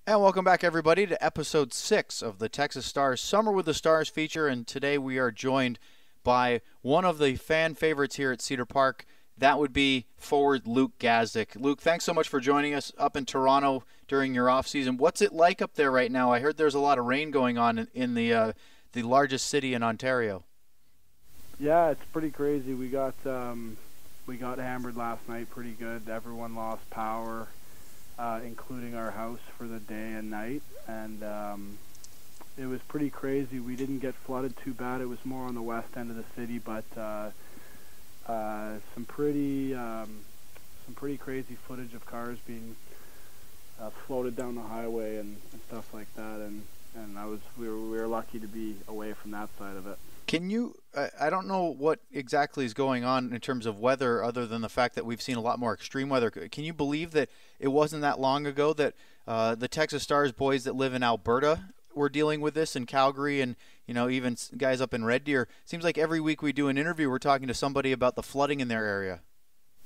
And welcome back, everybody, to episode 6 of the Texas Stars Summer with the Stars feature. And today we are joined by one of the fan favorites here at Cedar Park. That would be forward Luke Gazdic. Luke, thanks so much for joining us up in Toronto during your off season. What's it like up there right now? I heard there's a lot of rain going on in the largest city in Ontario. Yeah, it's pretty crazy. We got hammered last night pretty good. Everyone lost power, including our house for the day and night, and it was pretty crazy. We didn't get flooded too bad. It was more on the west end of the city, but some pretty crazy footage of cars being floated down the highway and stuff like that. And we were lucky to be away from that side of it. Can you, I don't know what exactly is going on in terms of weather other than the fact that we've seen a lot more extreme weather. Can you believe that it wasn't that long ago that the Texas Stars boys that live in Alberta were dealing with this, in Calgary, and even guys up in Red Deer? Seems like every week we do an interview, we're talking to somebody about the flooding in their area.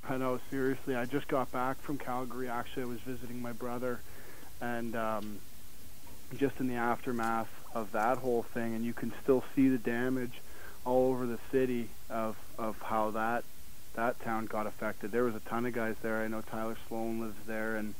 I know, seriously. I just got back from Calgary. Actually, I was visiting my brother, and just in the aftermath of that whole thing, and you can still see the damage all over the city of how that town got affected. There was a ton of guys there. I know Tyler Sloan lives there, and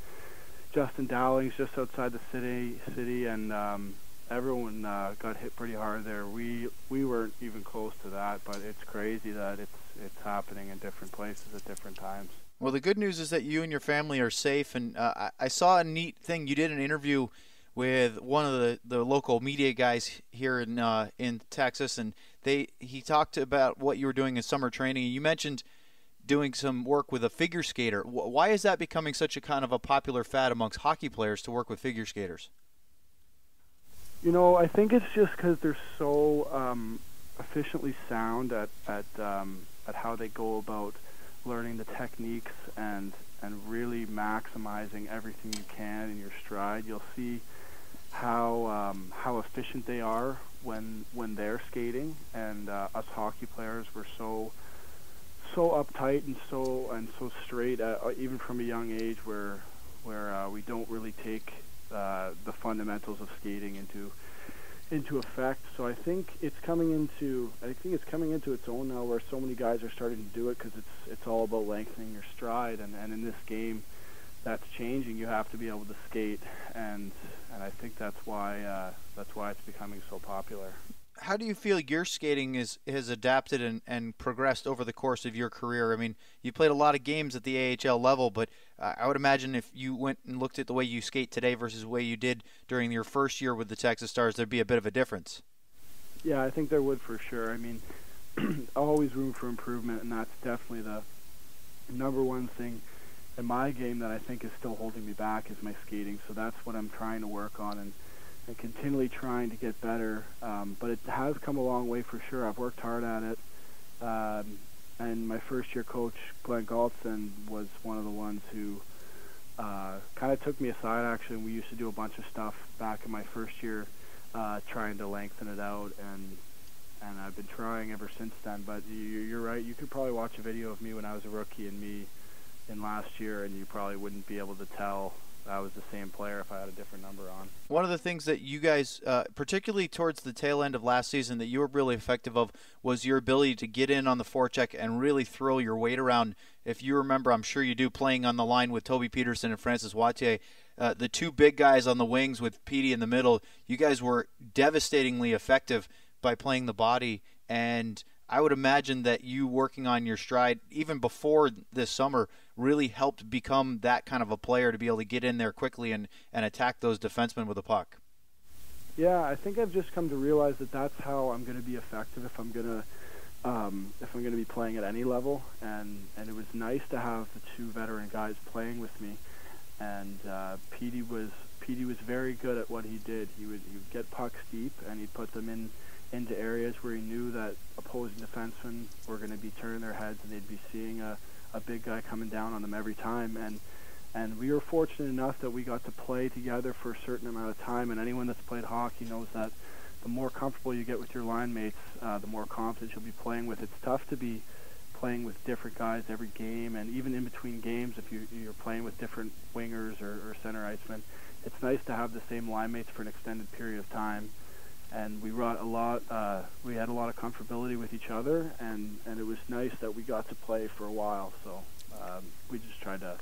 Justin Dowling's just outside the city, and everyone got hit pretty hard there. We weren't even close to that, but it's crazy that it's happening in different places at different times. Well, the good news is that you and your family are safe, and I saw a neat thing. You did an interview with one of the local media guys here in Texas, and he talked about what you were doing in summer training. You mentioned doing some work with a figure skater. Why is that becoming such a kind of a popular fad amongst hockey players to work with figure skaters? I think it's just because they're so efficiently sound at how they go about learning the techniques and really maximizing everything you can in your stride. You'll see how efficient they are when they're skating, and us hockey players were so uptight and so straight, even from a young age, where we don't really take the fundamentals of skating into effect. So I think it's coming into its own now, where so many guys are starting to do it, because it's all about lengthening your stride, and in this game that's changing. You have to be able to skate, and I think that's why it's becoming so popular. How do you feel your skating has adapted and progressed over the course of your career? I mean, you played a lot of games at the AHL level, but I would imagine if you went and looked at the way you skate today versus the way you did during your first year with the Texas Stars, there'd be a bit of a difference. Yeah, I think there would, for sure. I mean, always room for improvement, and that's definitely the number one thing in my game that I think is still holding me back, is my skating. So that's what I'm trying to work on, and continually trying to get better, but it has come a long way, for sure. I've worked hard at it, and my first year coach, Glenn Galtson, was one of the ones who kind of took me aside, actually, and we used to do a bunch of stuff back in my first year, trying to lengthen it out, and I've been trying ever since then. But you're right, you could probably watch a video of me when I was a rookie and me in last year, and you probably wouldn't be able to tell I was the same player if I had a different number on. One of the things that you guys, particularly towards the tail end of last season, that you were really effective of was your ability to get in on the forecheck and really throw your weight around. If you remember, I'm sure you do, playing on the line with Toby Peterson and Francis Wattier, the two big guys on the wings with Petey in the middle, you guys were devastatingly effective by playing the body. And I would imagine that you working on your stride even before this summer really helped become that kind of a player, to be able to get in there quickly and attack those defensemen with a puck. Yeah, I think I've just come to realize that that's how I'm going to be effective if I'm going to be playing at any level. And it was nice to have the two veteran guys playing with me. And Petey was very good at what he did. He would get pucks deep, and he'd put them into areas where he knew that opposing defensemen were going to be turning their heads, and they'd be seeing a big guy coming down on them every time. And we were fortunate enough that we got to play together for a certain amount of time, and anyone that's played hockey knows that the more comfortable you get with your line mates, the more confident you'll be playing with. It's tough to be playing with different guys every game, and even in between games, if you're playing with different wingers or center icemen, it's nice to have the same line mates for an extended period of time. And we brought a lot. We had a lot of comfortability with each other, and it was nice that we got to play for a while. So we just tried to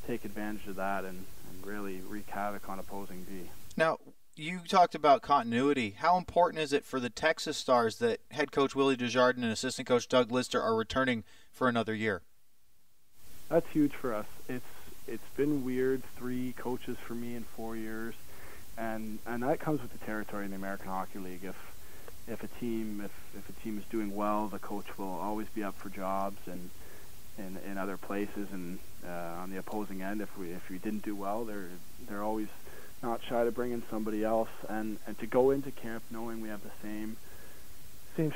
take advantage of that and really wreak havoc on opposing D. Now, you talked about continuity. How important is it for the Texas Stars that head coach Willie Desjardins and assistant coach Doug Lister are returning for another year? That's huge for us. It's been weird, 3 coaches for me in 4 years. And that comes with the territory in the American Hockey League. If a team is doing well, the coach will always be up for jobs and in other places. And on the opposing end, if we didn't do well, they're always not shy to bring in somebody else. And to go into camp knowing we have the same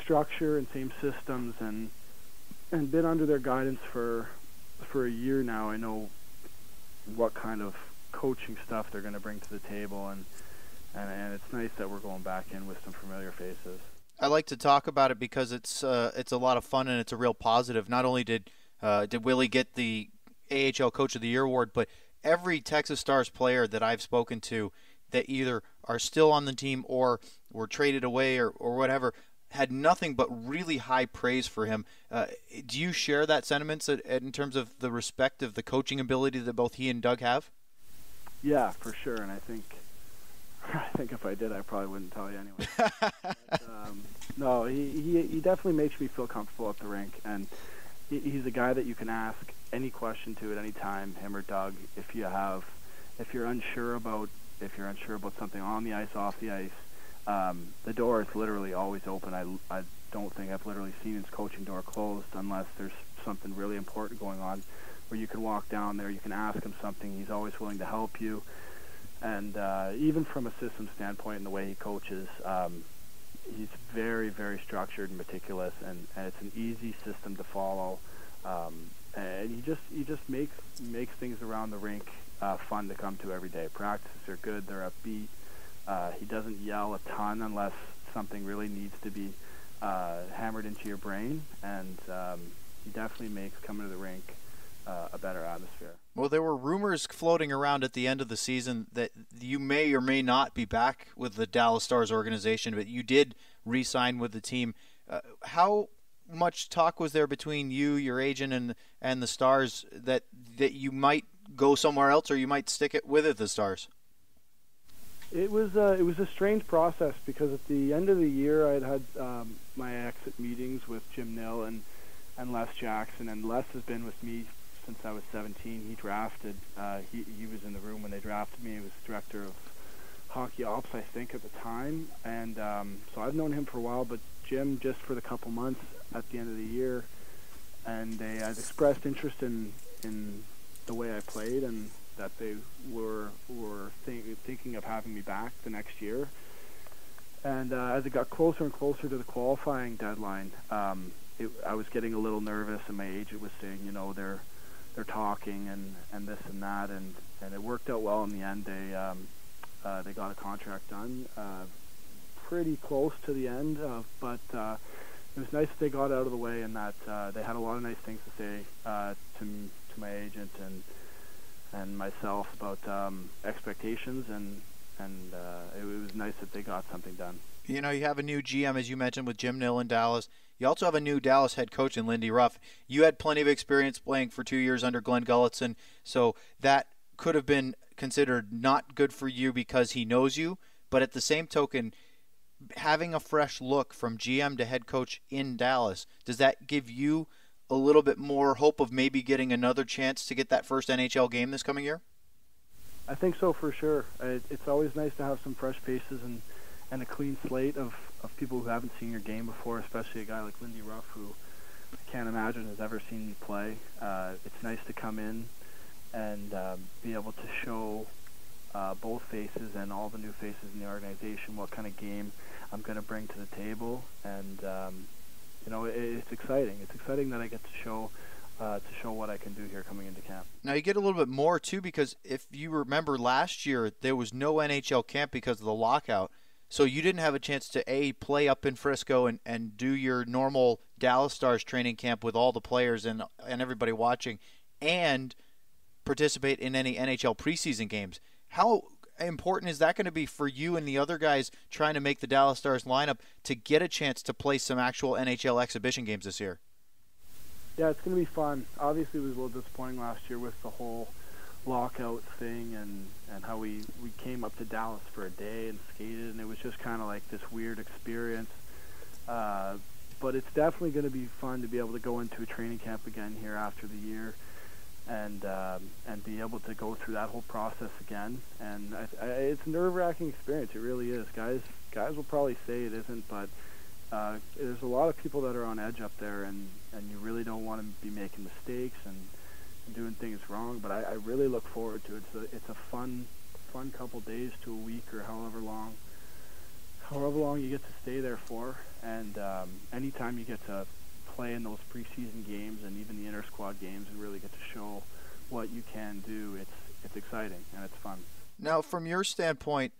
structure and same systems and been under their guidance for a year now, I know what kind of coaching stuff they're going to bring to the table, and it's nice that we're going back in with some familiar faces. I like to talk about it because it's a lot of fun and it's a real positive. Not only did Willie get the AHL Coach of the Year award, but every Texas Stars player that I've spoken to that either are still on the team or were traded away or whatever had nothing but really high praise for him. Do you share that sentiment in terms of the respect of the coaching ability that both he and Doug have? Yeah, for sure, and I think if I did, I probably wouldn't tell you anyway. But, no, he definitely makes me feel comfortable at the rink, and he's a guy that you can ask any question to at any time, him or Doug. If you're unsure about something on the ice, off the ice, the door is literally always open. I don't think I've literally seen his coaching door closed unless there's something really important going on, where you can walk down there, you can ask him something. He's always willing to help you. And even from a system standpoint and the way he coaches, he's very, very structured and meticulous, and it's an easy system to follow. And he just makes things around the rink fun to come to every day. Practices are good, they're upbeat. He doesn't yell a ton unless something really needs to be hammered into your brain, and he definitely makes coming to the rink a better atmosphere. Well, there were rumors floating around at the end of the season that you may or may not be back with the Dallas Stars organization, but you did re-sign with the team. How much talk was there between you, your agent, and the Stars that you might go somewhere else or you might stick it with the Stars? It was a strange process because at the end of the year I had my exit meetings with Jim Nill and Les Jackson, and Les has been with me since I was 17. He drafted. He was in the room when they drafted me. He was director of hockey ops, I think, at the time, and so I've known him for a while. But Jim, just for the couple months at the end of the year, and they had expressed interest in the way I played, and that they were thinking of having me back the next year. And as it got closer and closer to the qualifying deadline, I was getting a little nervous, and my agent was saying, they're talking and this and that, and it worked out well in the end. They got a contract done pretty close to the end, but it was nice that they got out of the way, and that they had a lot of nice things to say to my agent and myself about expectations, and it was nice that they got something done. You have a new GM, as you mentioned, with Jim Nill in Dallas. You also have a new Dallas head coach in Lindy Ruff. You had plenty of experience playing for 2 years under Glenn Gulletson, so that could have been considered not good for you because he knows you. But at the same token, having a fresh look from GM to head coach in Dallas, does that give you a little bit more hope of maybe getting another chance to get that first NHL game this coming year? I think so, for sure. It's always nice to have some fresh faces and a clean slate of people who haven't seen your game before, especially a guy like Lindy Ruff, who I can't imagine has ever seen me play. It's nice to come in and be able to show both faces and all the new faces in the organization what kind of game I'm going to bring to the table. And it's exciting. It's exciting that I get to show what I can do here coming into camp. Now you get a little bit more too, because if you remember last year there was no NHL camp because of the lockout, so you didn't have a chance to play up in Frisco and do your normal Dallas Stars training camp with all the players and everybody watching, and participate in any NHL preseason games. How important is that going to be for you and the other guys trying to make the Dallas Stars lineup to get a chance to play some actual NHL exhibition games this year? Yeah, it's going to be fun. Obviously, it was a little disappointing last year with the whole lockout thing and how we came up to Dallas for a day and skated, and it was just kind of like this weird experience. But it's definitely going to be fun to be able to go into a training camp again here after the year and be able to go through that whole process again. And it's a nerve-wracking experience. It really is. Guys will probably say it isn't, but there's a lot of people that are on edge up there, and you really don't want to be making mistakes and doing things wrong. But I really look forward to it. It's a fun couple days to a week or however long you get to stay there for. And anytime you get to play in those preseason games and even the inter-squad games and really get to show what you can do, it's exciting and it's fun. Now, from your standpoint,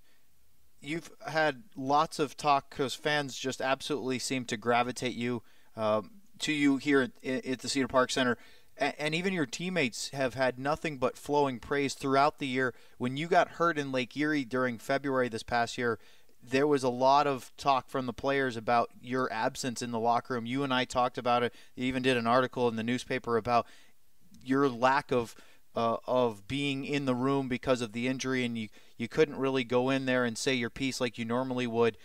you've had lots of talk because fans just absolutely seem to gravitate to you here at the Cedar Park Center. And even your teammates have had nothing but flowing praise throughout the year. When you got hurt in Lake Erie during February this past year, there was a lot of talk from the players about your absence in the locker room. You and I talked about it. You even did an article in the newspaper about your lack of being in the room because of the injury, and you couldn't really go in there and say your piece like you normally would.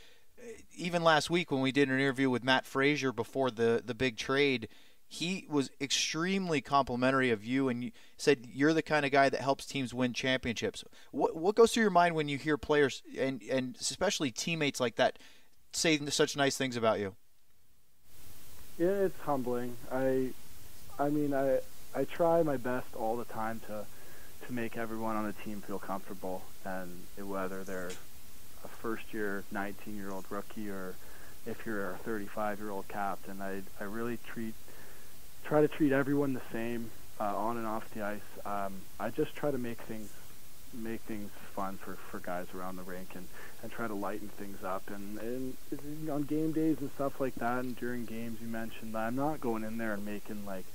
Even last week when we did an interview with Matt Frazier before the big trade, he was extremely complimentary of you and said you're the kind of guy that helps teams win championships. What goes through your mind when you hear players and especially teammates like that say such nice things about you? Yeah, it's humbling. I try my best all the time to make everyone on the team feel comfortable, and whether they're a first-year 19-year-old rookie or if you're a 35-year-old captain, I really try to treat everyone the same on and off the ice. I just try to make things fun for guys around the rink and try to lighten things up. And on game days and stuff like that, and during games, you mentioned, I'm not going in there and making like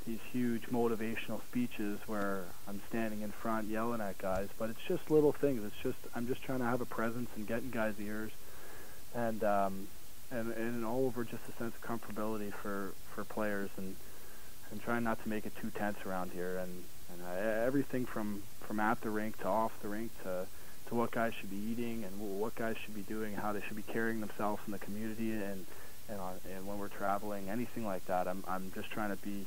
these huge motivational speeches where I'm standing in front yelling at guys, but it's just little things. I'm just trying to have a presence and get in guys' ears, and all over just a sense of comfortability for players, and trying not to make it too tense around here, and everything from at the rink to off the rink to what guys should be eating and what guys should be doing, how they should be carrying themselves in the community, and when we're traveling, anything like that. I'm just trying to be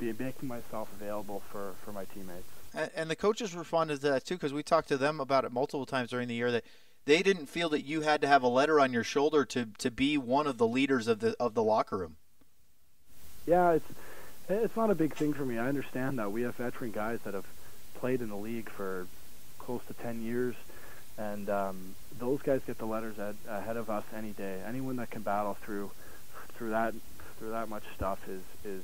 making myself available for my teammates. And the coaches responded to that too, because we talked to them about it multiple times during the year, that they didn't feel that you had to have a letter on your shoulder to be one of the leaders of the locker room. Yeah, it's not a big thing for me. I understand that. We have veteran guys that have played in the league for close to 10 years, and those guys get the letters ahead of us any day. Anyone that can battle through that much stuff is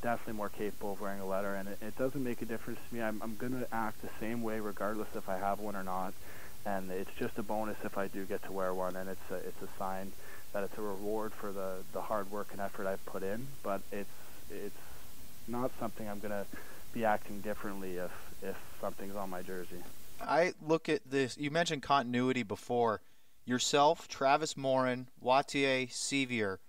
definitely more capable of wearing a letter, and it doesn't make a difference to me. I'm going to act the same way regardless if I have one or not, and it's just a bonus if I do get to wear one, and it's a sign that it's a reward for the hard work and effort I've put in, but it's not something I'm going to be acting differently if something's on my jersey. I look at this. You mentioned continuity before. Yourself, Travis Morin, Wattier, Sevier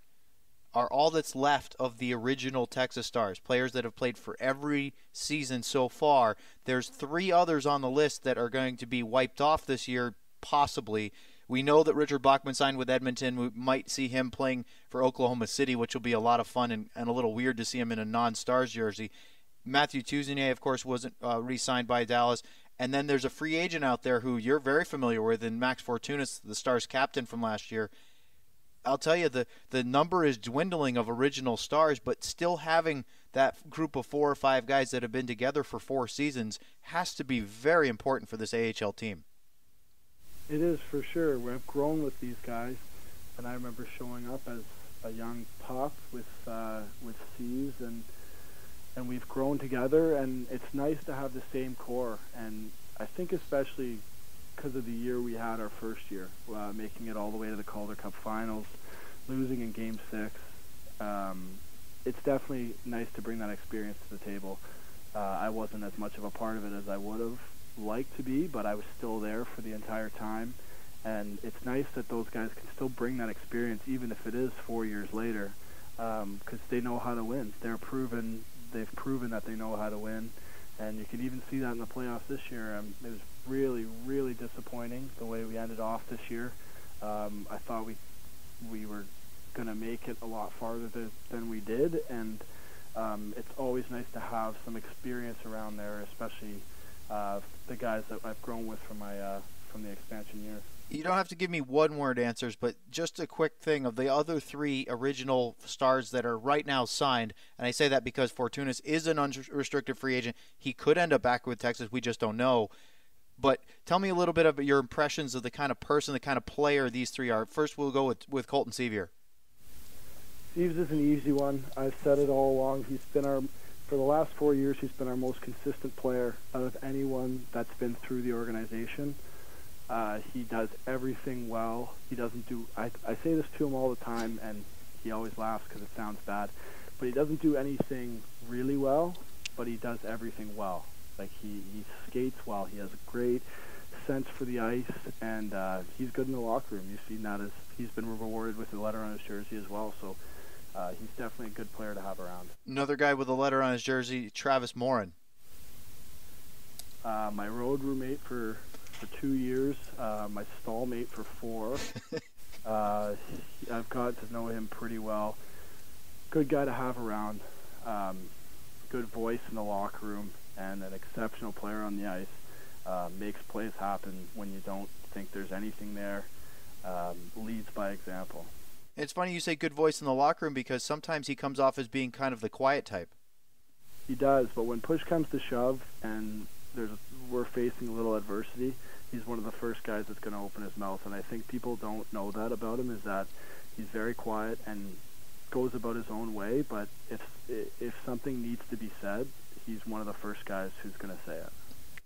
are all that's left of the original Texas Stars, players that have played for every season so far. There's 3 others on the list that are going to be wiped off this year, possibly. We know that Richard Bachman signed with Edmonton. We might see him playing for Oklahoma City, which will be a lot of fun and a little weird to see him in a non-Stars jersey. Matthew Tousigny, of course, wasn't re-signed by Dallas. And then there's a free agent out there who you're very familiar with, in Max Fortunas, the Stars captain from last year. I'll tell you, the number is dwindling of original Stars, but still having that group of 4 or 5 guys that have been together for 4 seasons has to be very important for this AHL team. It is, for sure. We've grown with these guys, and I remember showing up as a young pup with C's, and we've grown together, and it's nice to have the same core. And I think especially because of the year we had our first year, making it all the way to the Calder Cup Finals, losing in Game 6, it's definitely nice to bring that experience to the table. I wasn't as much of a part of it as I would have like to be, but I was still there for the entire time. And it's nice that those guys can still bring that experience, even if it is 4 years later, because they know how to win. They've proven that they know how to win, and you can even see that in the playoffs this year. It was really, really disappointing the way we ended off this year. I thought we were going to make it a lot farther than we did, and it's always nice to have some experience around there, especially the guys that I've grown with from the expansion years. You don't have to give me one-word answers, but just a quick thing of the other three original stars that are right now signed, and I say that because Fortunas is an unrestricted free agent. He could end up back with Texas. We just don't know. But tell me a little bit about your impressions of the kind of person, the kind of player these three are. First, we'll go with Colton Sevier. Steve's is an easy one. I've said it all along. For the last 4 years, he's been our most consistent player out of anyone that's been through the organization. He does everything well. He doesn't do. I say this to him all the time, and he always laughs because it sounds bad. But he doesn't do anything really well, but he does everything well. Like he skates well. He has a great sense for the ice, and he's good in the locker room. You've seen that as he's been rewarded with a letter on his jersey as well. So he's definitely a good player to have around. Another guy with a letter on his jersey, Travis Morin. My road roommate for 2 years, my stall mate for 4. I've got to know him pretty well. Good guy to have around. Good voice in the locker room, and an exceptional player on the ice. Makes plays happen when you don't think there's anything there. Leads by example. It's funny you say good voice in the locker room because sometimes he comes off as being kind of the quiet type. He does, but when push comes to shove and we're facing a little adversity, he's one of the first guys that's going to open his mouth. And I think people don't know that about him, is that he's very quiet and goes about his own way. But if something needs to be said, he's one of the first guys who's going to say it.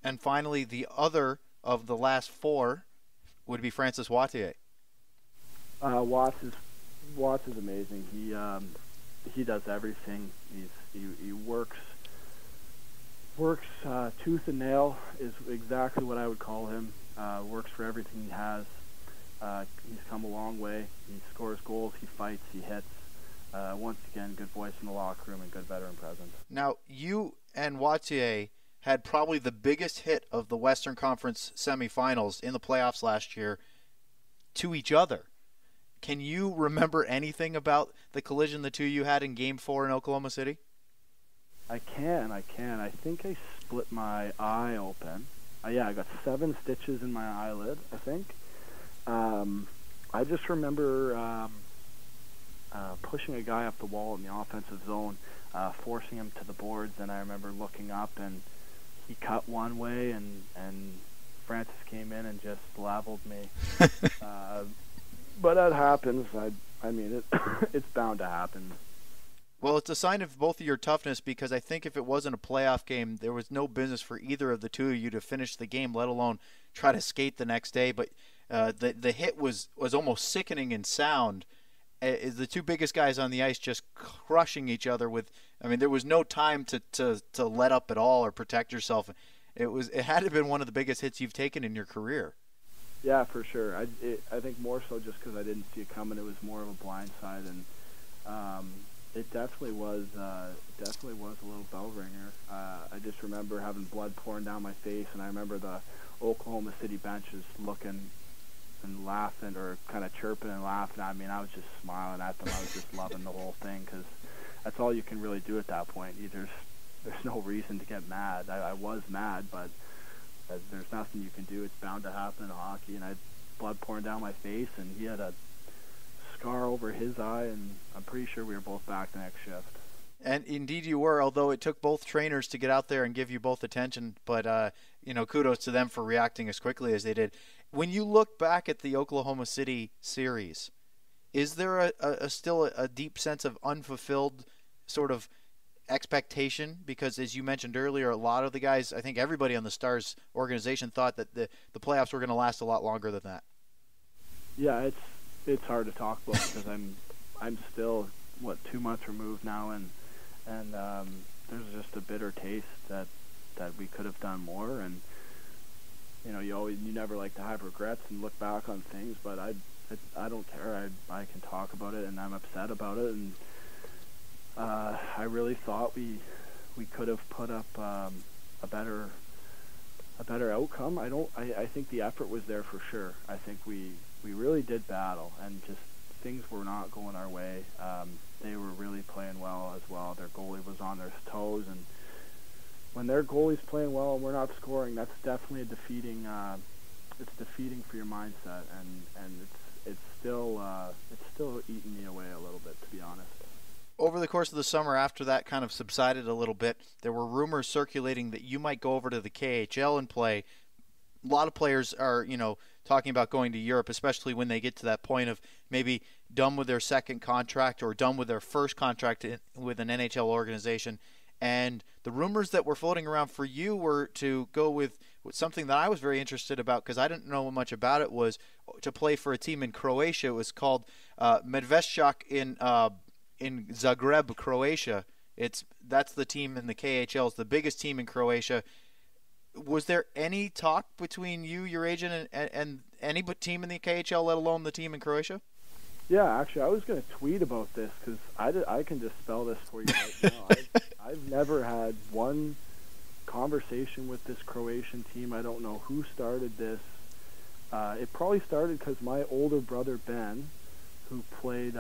And finally, the other of the last 4 would be Francis Wattier. Watts is amazing. He does everything. He works tooth and nail is exactly what I would call him. Works for everything he has. He's come a long way. He scores goals. He fights. He hits. Once again, good voice in the locker room and good veteran presence. Now, you and Wattier had probably the biggest hit of the Western Conference semifinals in the playoffs last year to each other. Can you remember anything about the collision the two of you had in Game 4 in Oklahoma City? I can. I think I split my eye open. Yeah, I got 7 stitches in my eyelid, I think. I just remember pushing a guy up the wall in the offensive zone, forcing him to the boards, and I remember looking up, and he cut one way, and Francis came in and just leveled me. But that happens. I mean, it's bound to happen. Well, it's a sign of both of your toughness, because I think if it wasn't a playoff game, there was no business for either of the two of you to finish the game, let alone try to skate the next day. But the hit was almost sickening in sound. The two biggest guys on the ice just crushing each other with. I mean, there was no time to let up at all or protect yourself. It had to have been one of the biggest hits you've taken in your career. Yeah, for sure. I think more so just because I didn't see it coming. It was more of a blind side, and it definitely was a little bell ringer. I just remember having blood pouring down my face, and I remember the Oklahoma City benches looking and laughing, or kind of chirping and laughing. I mean, I was just smiling at them. I was just loving the whole thing, because that's all you can really do at that point. There's no reason to get mad. I was mad, but there's nothing you can do. It's bound to happen in hockey, and I had blood pouring down my face, and he had a scar over his eye, and I'm pretty sure we were both back the next shift. And indeed you were, although it took both trainers to get out there and give you both attention. But, kudos to them for reacting as quickly as they did. When you look back at the Oklahoma City series, is there still a deep sense of unfulfilled sort of expectation? Because as you mentioned earlier, a lot of the guys, I think everybody on the Stars organization, thought that the playoffs were going to last a lot longer than that. Yeah, it's hard to talk about, because I'm still 2 months removed now, and there's just a bitter taste that we could have done more, and you never like to have regrets and look back on things, but I don't care. I can talk about it, and I'm upset about it, and I really thought we could have put up a better outcome. I think the effort was there for sure. I think we really did battle, and just things were not going our way. They were really playing well as well. Their goalie was on their toes, and when their goalie's playing well and we're not scoring, that's definitely a defeating. It's defeating for your mindset, and it's still eating me away a little bit, to be honest. Over the course of the summer, after that kind of subsided a little bit, there were rumors circulating that you might go over to the KHL and play. A lot of players are, talking about going to Europe, especially when they get to that point of maybe done with their second contract or done with their first contract with an NHL organization. And the rumors that were floating around for you were to go with something that I was very interested about, because I didn't know much about it, was to play for a team in Croatia. It was called Medveščak in Zagreb, Croatia. That's the team in the KHL. It's the biggest team in Croatia. Was there any talk between you, your agent, and any team in the KHL, let alone the team in Croatia? Yeah, actually, I was going to tweet about this, because I can just spell this for you right now. I've never had one conversation with this Croatian team. I don't know who started this. It probably started because my older brother, Ben, who played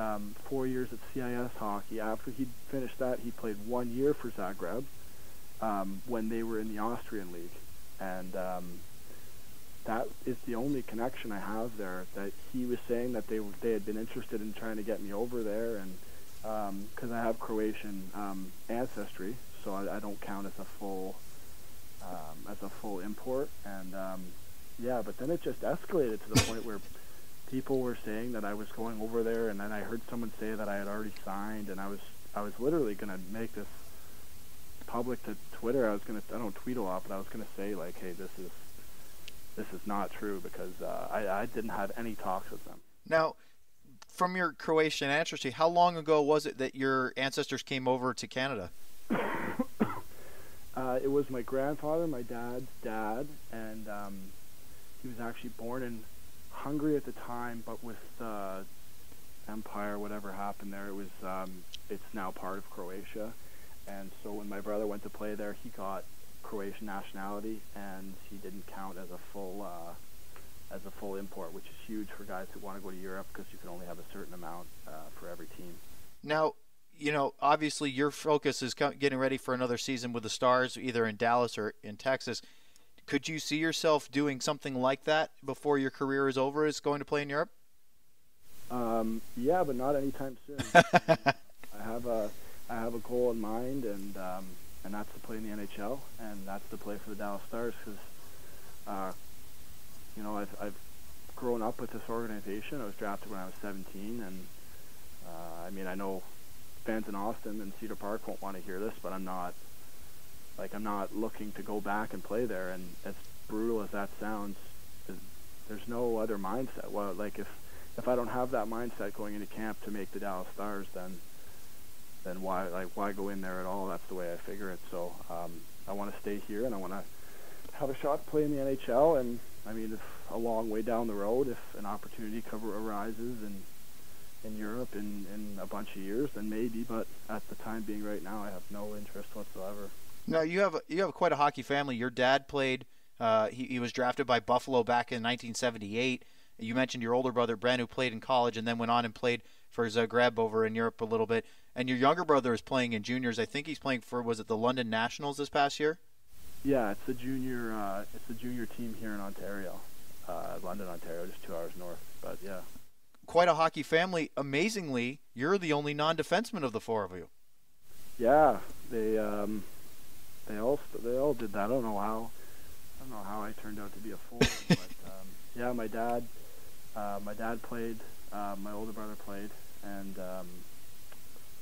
4 years at CIS hockey. After he finished that, he played 1 year for Zagreb when they were in the Austrian league. And that is the only connection I have there, that he was saying that they had been interested in trying to get me over there, and because I have Croatian ancestry, so I don't count as a full import. And but then it just escalated to the point where people were saying that I was going over there, and then I heard someone say that I had already signed, and I was literally going to make this public to Twitter. I don't tweet a lot, but I was going to say, like, hey, this is not true, because I didn't have any talks with them. Now, from your Croatian ancestry, how long ago was it that your ancestors came over to Canada? It was my grandfather, my dad's dad, and he was actually born in Hungary at the time, but with Empire, whatever happened there, it's now part of Croatia. And so when my brother went to play there, he got Croatian nationality, and he didn't count as a full import, which is huge for guys who want to go to Europe, because you can only have a certain amount for every team. Now, obviously your focus is getting ready for another season with the Stars, either in Dallas or in Texas. Could you see yourself doing something like that before your career is over, is going to play in Europe? Yeah, but not anytime soon. I have a goal in mind, and that's to play in the NHL, and that's to play for the Dallas Stars, because I've grown up with this organization. I was drafted when I was 17, and I know fans in Austin and Cedar Park won't want to hear this, but I'm not looking to go back and play there. And as brutal as that sounds, there's no other mindset. Well, like, if I don't have that mindset going into camp to make the Dallas Stars, then why go in there at all? That's the way I figure it. So I want to stay here, and I want to have a shot to play in the NHL. And if a long way down the road, if an opportunity arises in Europe in a bunch of years, then maybe. But at the time being, right now, I have no interest whatsoever. No, you have quite a hockey family. Your dad played. He was drafted by Buffalo back in 1978. You mentioned your older brother Bren, who played in college and then went on and played for Zagreb over in Europe a little bit. And your younger brother is playing in juniors. I think he's playing for, was it the London Nationals this past year? Yeah, it's the junior team here in Ontario, London, Ontario, just 2 hours north. But yeah, quite a hockey family. Amazingly, you're the only non-defenseman of the four of you. Yeah, they all did that. I don't know how I turned out to be a forward, but yeah, my dad played, my older brother played, and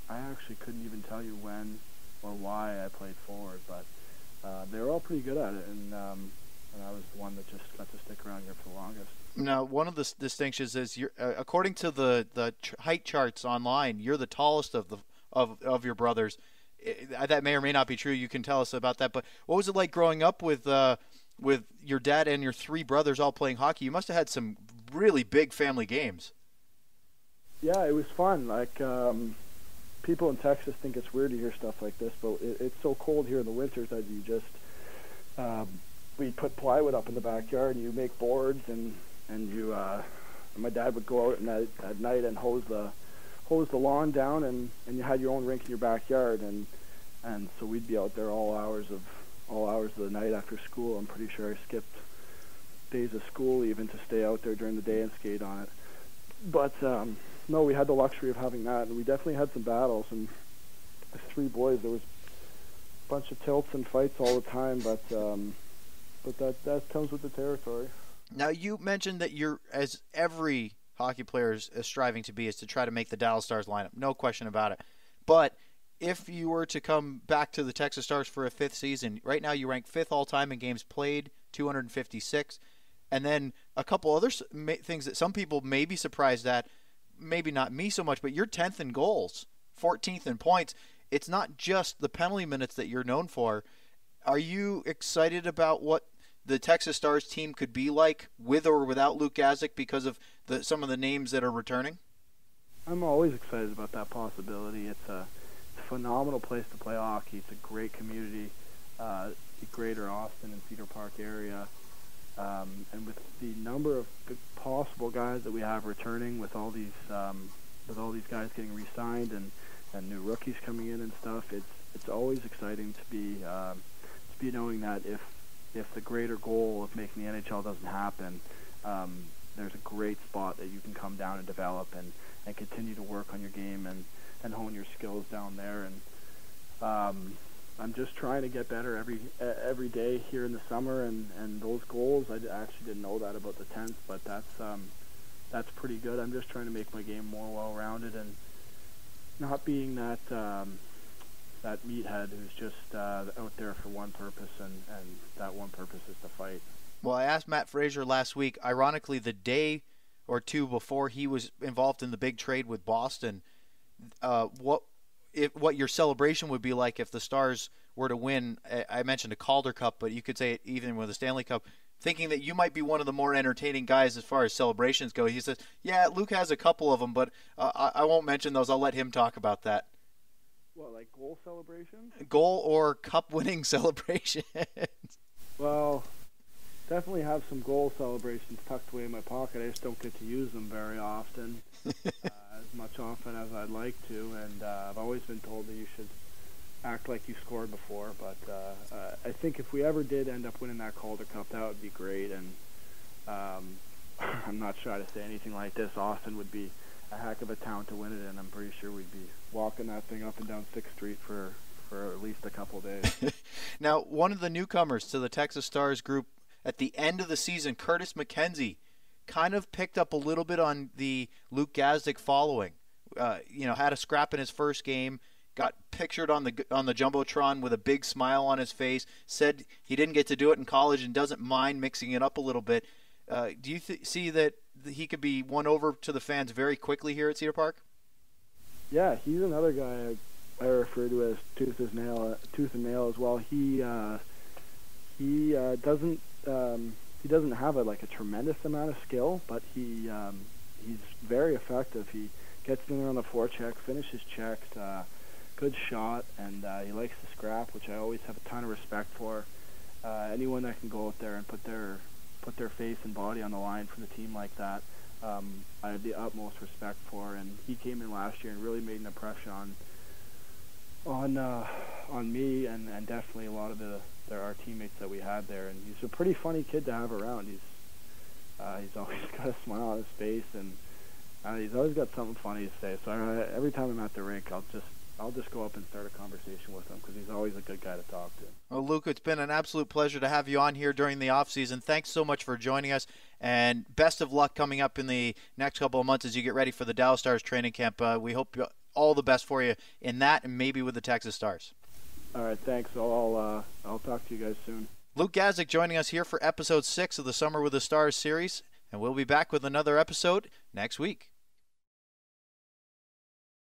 I actually couldn't even tell you when or why I played forward, but they were all pretty good at it, and I was the one that just got to stick around here for the longest. Now, one of the distinctions is you're, according to the height charts online, you're the tallest of your brothers. That may or may not be true. You can tell us about that. But what was it like growing up with with your dad and your 3 brothers all playing hockey, you must have had some really big family games. Yeah, it was fun. Like, people in Texas think it's weird to hear stuff like this, but it's so cold here in the winters that you just we put plywood up in the backyard and you make boards, and you my dad would go out at night and hose the lawn down, and you had your own rink in your backyard, and so we'd be out there all hours of the night after school. I'm pretty sure I skipped days of school even to stay out there during the day and skate on it. But no, we had the luxury of having that, and we definitely had some battles. And as 3 boys, there was a bunch of tilts and fights all the time, but that comes with the territory. Now, you mentioned that you're, as every hockey player is striving to be, is to try to make the Dallas Stars lineup. No question about it. But if you were to come back to the Texas Stars for a 5th season, right now you rank 5th all-time in games played, 256. And then a couple other things that some people may be surprised at, maybe not me so much, but you're 10th in goals, 14th in points. It's not just the penalty minutes that you're known for. Are you excited about what the Texas Stars team could be like with or without Luke Gazdic because of some of the names that are returning? I'm always excited about that possibility. It's a phenomenal place to play hockey. It's a great community, the greater Austin and Cedar Park area. And with the number of possible guys that we have returning, with all these guys getting re-signed and new rookies coming in and stuff, it's always exciting to be knowing that if the greater goal of making the NHL doesn't happen, there's a great spot that you can come down and develop and continue to work on your game and hone your skills down there. And I'm just trying to get better every day here in the summer, and those goals, I actually didn't know that about the 10th, but that's pretty good. I'm just trying to make my game more well-rounded and not being that meathead who's just out there for one purpose, and that one purpose is to fight. Well, I asked Matt Fraser last week, ironically the day or two before he was involved in the big trade with Boston, what your celebration would be like if the Stars were to win. I mentioned a Calder Cup, but you could say it even with a Stanley Cup, thinking that you might be one of the more entertaining guys as far as celebrations go. He says, yeah, Luke has a couple of them, but I won't mention those. I'll let him talk about that. What, like goal celebrations? Goal or cup-winning celebrations? Well, definitely have some goal celebrations tucked away in my pocket. I just don't get to use them very often, as much often as I'd like to. And I've always been told that you should act like you scored before. But I think if we ever did end up winning that Calder Cup, that would be great. And I'm not shy to say anything like this. Austin would be a heck of a town to win it in. I'm pretty sure we'd be walking that thing up and down 6th Street for at least a couple of days. Now, one of the newcomers to the Texas Stars group at the end of the season, Curtis McKenzie, kind of picked up a little bit on the Luke Gazdic following. Had a scrap in his first game, got pictured on the Jumbotron with a big smile on his face, said he didn't get to do it in college and doesn't mind mixing it up a little bit. Do you see that he could be won over to the fans very quickly here at Cedar Park? Yeah, he's another guy I refer to as tooth and nail as well. He doesn't have a tremendous amount of skill, but he's very effective. He gets in there on the forecheck, finishes checks, good shot, and he likes to scrap, which I always have a ton of respect for. Anyone that can go out there and put their face and body on the line for the team like that, I have the utmost respect for. And he came in last year and really made an impression on me and definitely a lot of our teammates that we had there. And he's a pretty funny kid to have around. He's always got a smile on his face, and he's always got something funny to say. So every time I'm at the rink, I'll just go up and start a conversation with him because he's always a good guy to talk to. Well, Luke, it's been an absolute pleasure to have you on here during the off season. Thanks so much for joining us, and best of luck coming up in the next couple of months as you get ready for the Dallas Stars training camp. We hope all the best for you in that, and maybe with the Texas Stars. All right, thanks. I'll talk to you guys soon. Luke Gazdic joining us here for episode 6 of the Summer with the Stars series, and we'll be back with another episode next week.